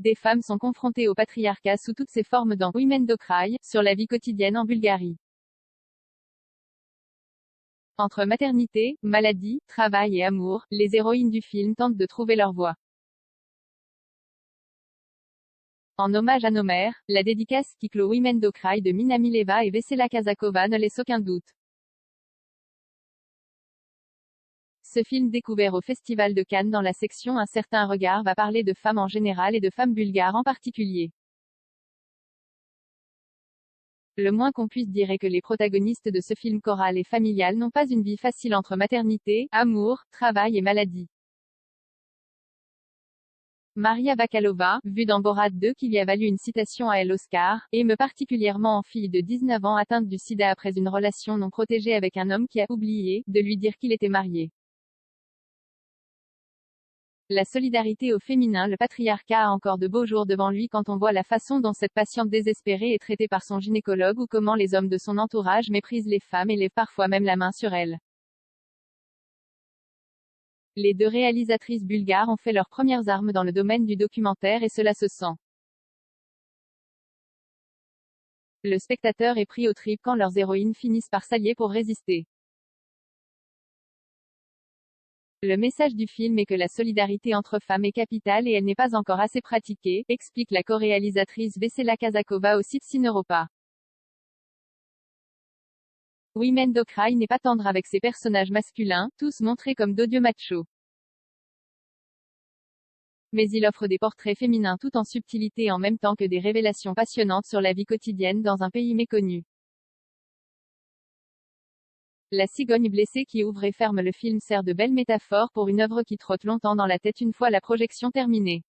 Des femmes sont confrontées au patriarcat sous toutes ses formes dans Women Do Cry, sur la vie quotidienne en Bulgarie. Entre maternité, maladie, travail et amour, les héroïnes du film tentent de trouver leur voie. En hommage à nos mères, la dédicace qui clôt Women Do Cry de Mina Mileva et Vesela Kazakova ne laisse aucun doute. Ce film découvert au Festival de Cannes dans la section Un certain regard va parler de femmes en général et de femmes bulgares en particulier. Le moins qu'on puisse dire est que les protagonistes de ce film choral et familial n'ont pas une vie facile entre maternité, amour, travail et maladie. Maria Bakalova, vue dans Borat 2 qui lui a valu une citation à l'Oscar, émeut particulièrement en fille de 19 ans atteinte du sida après une relation non protégée avec un homme qui a oublié de lui dire qu'il était marié. La solidarité au féminin. Le patriarcat a encore de beaux jours devant lui quand on voit la façon dont cette patiente désespérée est traitée par son gynécologue ou comment les hommes de son entourage méprisent les femmes et lèvent parfois même la main sur elles. Les deux réalisatrices bulgares ont fait leurs premières armes dans le domaine du documentaire et cela se sent. Le spectateur est pris aux tripes quand leurs héroïnes finissent par s'allier pour résister. Le message du film est que la solidarité entre femmes est capitale et elle n'est pas encore assez pratiquée, explique la co-réalisatrice Vesela Kazakova au site Cineuropa. Women Do Cry n'est pas tendre avec ses personnages masculins, tous montrés comme d'odieux machos. Mais il offre des portraits féminins tout en subtilité en même temps que des révélations passionnantes sur la vie quotidienne dans un pays méconnu. La cigogne blessée qui ouvre et ferme le film sert de belle métaphore pour une œuvre qui trotte longtemps dans la tête une fois la projection terminée.